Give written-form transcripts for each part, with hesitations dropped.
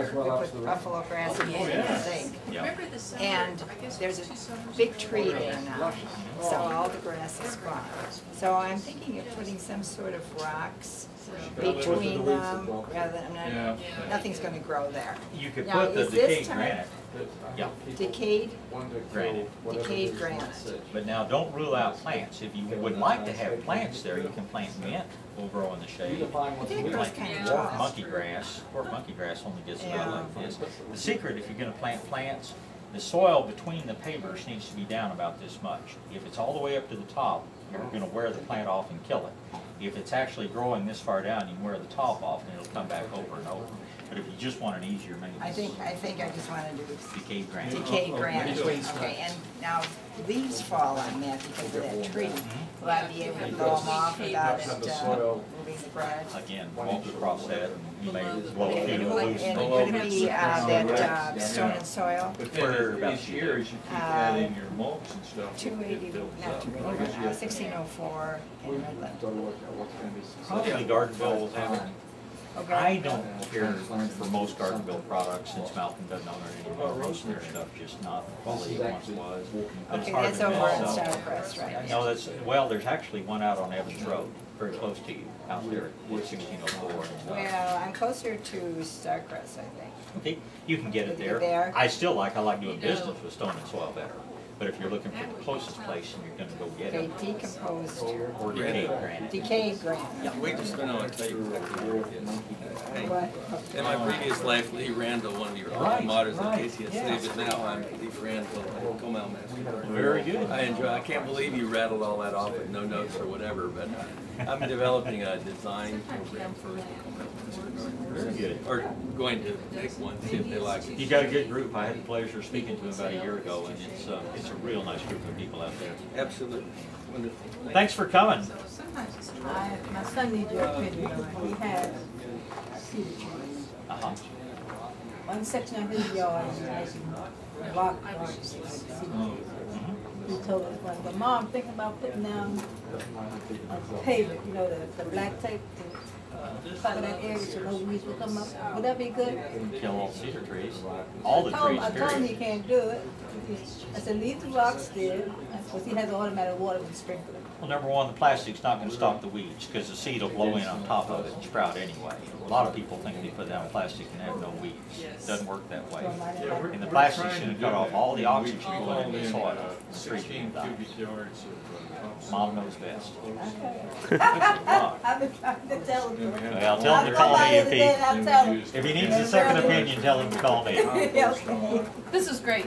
we put buffalo grass in the zinc. And there's a big tree there now, so all the grass is gone. So I'm thinking of putting some sort of rocks between them, rather than, nothing's going to grow there. You could Now, put the is this decayed granite. Yeah. Decayed? Granite. Decayed granite. But now don't rule out plants. If you would like to have plants there, you can plant mint. Will grow in the shade. I think it grows kind of tall. Monkey grass. Or monkey grass only gets about like this. The secret, if you're going to plant plants, the soil between the pavers needs to be down about this much. If it's all the way up to the top, you're going to wear the plant off and kill it. If it's actually growing this far down, you can wear the top off and it'll come back over and over. But if you just want an easier maintenance, I think I just want to do decayed granite. decayed granite. Okay, and now leaves fall on that because of that tree. Will I be able to blow them off without it moving the branch? Again, walk across that and you may blow a few And loose. would it be that stone and soil? For about each year, as you keep adding your mulch and stuff. 280, not 280, 1604 in Redland. Probably Gardenville will have it. Okay. I don't care for most Gardenville products since Malcolm doesn't own it anymore. Most of their stuff just not the quality it once was. But it's Okay, hard that's to over in miss. Starcrest, right? No, that's, well, there's actually one out on Evans Road, very close to you, out there at 1604. Well, I'm closer to Starcrest, I think. Okay, you can get it Get it there. there. I like doing business with stone and soil better. But if you're looking for the closest place and you're gonna go get Okay, it, decomposed, or decayed granite. decayed granite. We just been on a tape What? in my previous life, Lee Randall, one of your alma maters at KCSC, but now I'm Lee Randall, Comel Master. Very good. I can't believe you rattled all that off with no notes or whatever, but I'm developing a design program for Very good. or going to pick one, see if they like it. You got a good group. I had the pleasure of speaking to them about a year ago, and it's a real nice group of people out there. Absolutely. Wonderful. Thanks for coming. My son needs your opinion on. He has cedar trees. One section of his yard is making block branches like cedar trees. He told us one, but Mom, I'm thinking about putting down a paver, you know, the black tape to cover that area so no weeds will come up. Would that be good? Kill all cedar trees. All the trees, I told him he period. can't do it. I said, leave the rocks there, because he has automatic water and sprinkler. Well, number one, the plastic's not gonna stop the weeds, because the seed will blow in on top of it and sprout anyway. A lot of people think they put down plastic and have no weeds. It doesn't work that way. And the plastic's gonna cut off all the oxygen going into the soil. The trees will die. Mom knows best. I've been trying to tell him. Well, tell him to call me if he needs a second opinion, tell him to call me. This is great.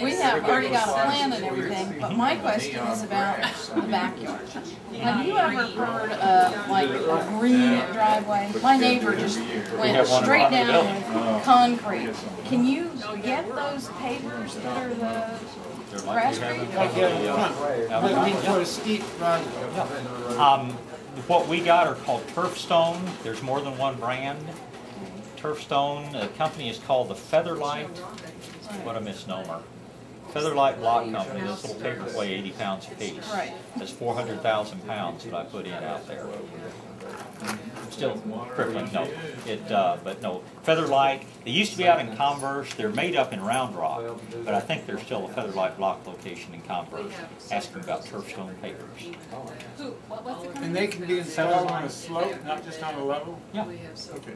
We have already got a plan and everything, but my question is about the backyard. Have you ever heard of like a green driveway? My neighbor just went straight down with concrete. Can you get those pavers that are the grass green? What we got are called turf stone. There's more than one brand. Turf stone. The company is called the Featherlight. What a misnomer. Featherlight Block Company. Those little pavers weigh 80 pounds apiece. Right. That's 400,000 pounds that I put in out there. Still crippling, no. But no, Featherlight, they used to be out in Converse. They're made up in Round Rock, but I think there's still a Featherlight Block location in Converse. Asking about turf stone pavers. And they can be installed on a slope, not just on a level? Yeah. Okay.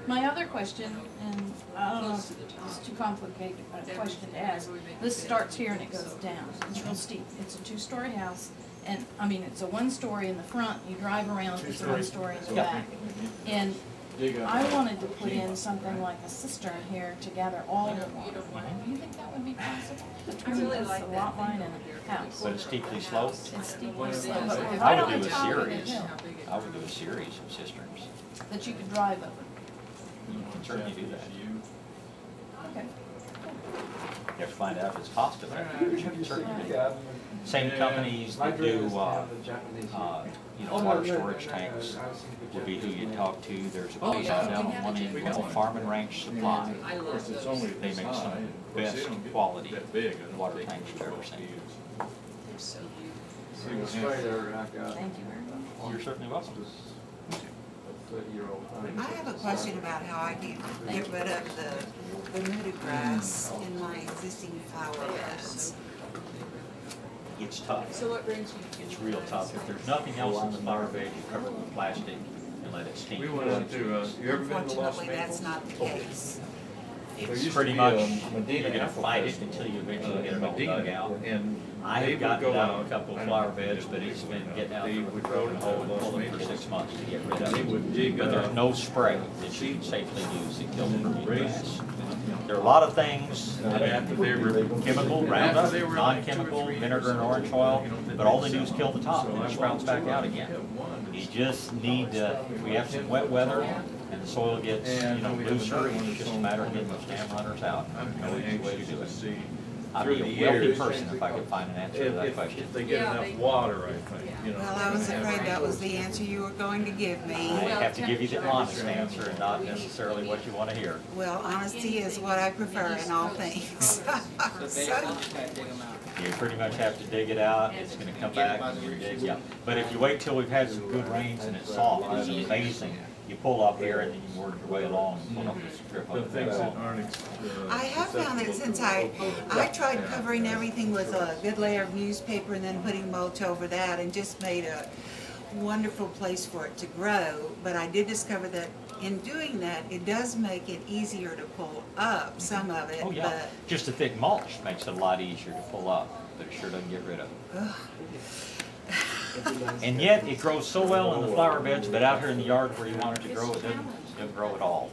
My other question, and I don't know if it's too complicated a question to ask. This starts here and it goes down. It's real steep. It's a two-story house. And, I mean, it's a one-story in the front, you drive around, it's a one-story in the back. And I wanted to put in something like a cistern here to gather all the water. Do you think that would be possible? Between this lot line and a house. But it's steeply sloped. It's steeply sloped. But I right on would the do a top of the series. hill I would do a series of cisterns. that you could drive over. You can certainly do that. Okay. You have to find out if it's cost effective, but you can certainly do that. Same companies that do, water storage tanks would be who you talk to. There's a place out down on one end called Farm and Ranch Supply. They make some best quality water tanks you've ever seen. Thank you very much. You're certainly welcome. I have a question about how I can get rid of the Bermuda grass in my existing flower beds. It's tough. So what brings you? It's real tough. If there's nothing else in the flower bed, you cover it with plastic and let it steam. We went out to, you ever been to Las Unfortunately, Vegas? that's not the case. It's pretty much, you're gonna fight it until you eventually get it all dug out. I have gotten down a couple of flower beds, but it's been getting out through the broken hole and pull them for 6 months to get rid of it. But there's no spray that you can safely use that kills the grass. There are a lot of things, chemical, Roundup, non-chemical, vinegar and orange oil, but all they do is kill the top and it sprouts back out again. You just need to, if we have some wet weather and the soil gets, looser, it's just a matter of getting those damn runners out. No easy way to do it. I'd be a wealthy person if I could find an answer to that question. If they get enough water, I think, Well, I was afraid that was the answer you were going to give me. I have to give you the honest answer and not necessarily what you want to hear. Well, honesty is what I prefer in all things. So, You pretty much have to dig it out, it's gonna come back and you dig, yeah. But if you wait till we've had some good rains and it's soft, it's amazing. You pull up here and then you work your way along and pull up this strip the of things that the aren't. I have found that since I tried covering everything with a good layer of newspaper and then putting mulch over that and just made a wonderful place for it to grow. But I did discover that in doing that, it does make it easier to pull up some of it. Oh, yeah. But Just a thick mulch makes it a lot easier to pull up, but it sure doesn't get rid of it. And yet, it grows so well in the flower beds, but out here in the yard where you want it to grow, it doesn't grow at all.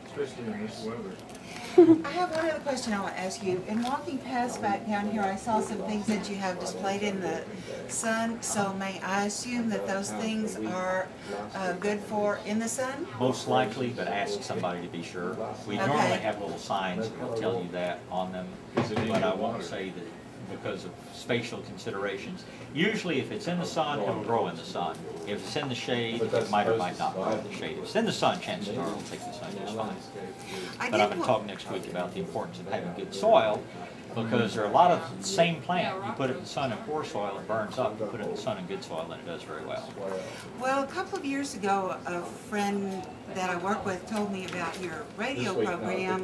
Especially in this weather. I have one other question I want to ask you. In walking past back down here, I saw some things that you have displayed in the sun. So may I assume that those things are good for in the sun? Most likely, but ask somebody to be sure. We normally have little signs that will tell you that on them, but I won't say that because of spatial considerations. Usually if it's in the sun, it'll grow in the sun. If it's in the shade, it might or might not grow in the shade. If it's in the sun, chances are it'll take the sun just fine. But I'm going to talk next week about the importance of having good soil, because there are a lot of the same plant. You put it in the sun in poor soil, it burns up. You put it in the sun in good soil, and it does very well. Well, a couple of years ago, a friend that I work with told me about your radio program,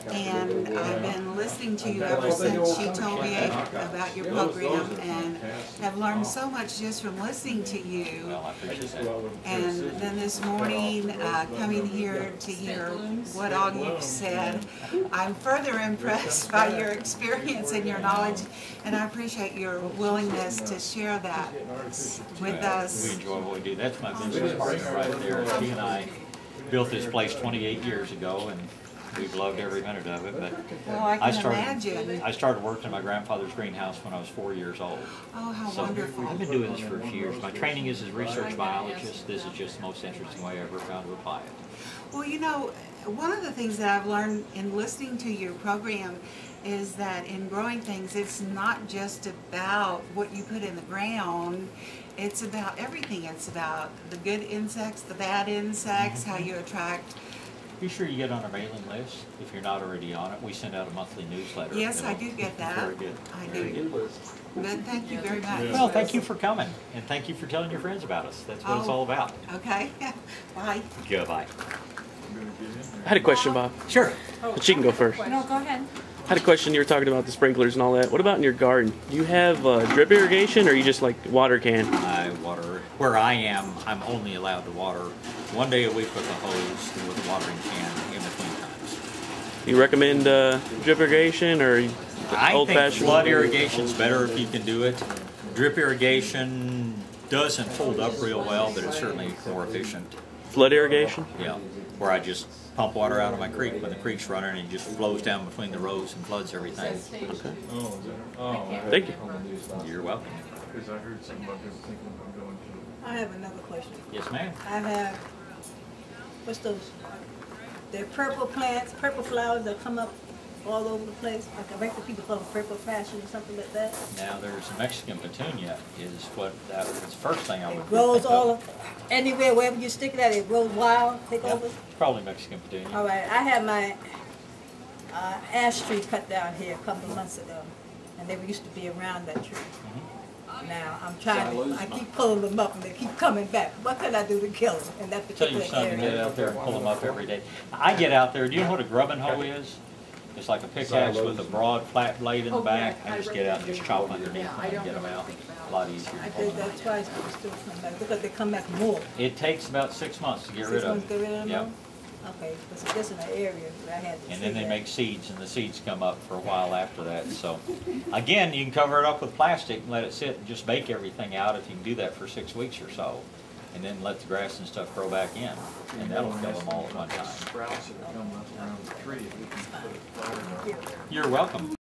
and I've been listening to you ever since she told me about your program, and have learned so much just from listening to you. Well, I appreciate that. And then this morning, coming here to hear what all you've said, I'm further impressed by your experience and your knowledge, and I appreciate your willingness to share that with us. We enjoy what we do. That's my business partner right there. She and I built this place 28 years ago, and we've loved every minute of it. But Well, I can imagine. I started working in my grandfather's greenhouse when I was 4 years old. Oh, how So wonderful. I've been doing this for a few years. My training is as a research biologist. This is just the most interesting way I ever found to apply it. Well, you know, one of the things that I've learned in listening to your program is that in growing things, it's not just about what you put in the ground. It's about everything. It's about the good insects, the bad insects, how you attract. Be sure you get on our mailing list if you're not already on it. We send out a monthly newsletter. Yes, I do get that. Very good. I Very do. good. But thank you very much. Well, thank you for coming, and thank you for telling your friends about us. That's what it's all about. Okay. Bye. Goodbye. I had a question, Bob. Sure. But she can go first. No, go ahead. I had a question. You were talking about the sprinklers and all that. What about in your garden? Do you have drip irrigation, or you just like water can? I water. Where I am, I'm only allowed to water 1 day a week with a hose and with a watering can in between times. You recommend drip irrigation or I old think fashioned? flood irrigation's better if you can do it. Drip irrigation doesn't hold up real well, but it's certainly more efficient. Flood irrigation? Yeah, where I just pump water out of my creek when the creek's running and it just flows down between the rows and floods everything. Okay. Oh, Thank you. You're welcome. because I heard something about them thinking about going to. I have another question. Yes, ma'am. I have, what's those? They're purple plants, purple flowers that come up all over the place. Like I reckon people call them purple passion or something like that. Now, there's Mexican petunia is what that was the first thing I would It grows think all of. anywhere, wherever you stick it at, it grows wild, take Yeah, over. probably Mexican petunia. All right, I had my ash tree cut down here a couple of months ago, and they used to be around that tree. Now, I'm trying to, I keep pulling them up and they keep coming back. What can I do to kill them in that Tell particular your son to area? get out there and pull them up every day. I get out there, do you know what a grubbing hoe is? It's like a pickaxe with a broad flat blade in the back. I just get out and just chop underneath them and get them out. A lot easier to I pull did them that out. twice, but they still come back, because they come back more. It takes about 6 months to get 6 rid of months to them. get rid of them? Yep. Okay, because just in that area where I had to And see then they that. make seeds, and the seeds come up for a while after that. So, again, you can cover it up with plastic and let it sit and just bake everything out if you can do that for 6 weeks or so. And then let the grass and stuff grow back in, and that'll kill them all at one time. Sprouts that come up around the tree, we can put a flower. You're welcome.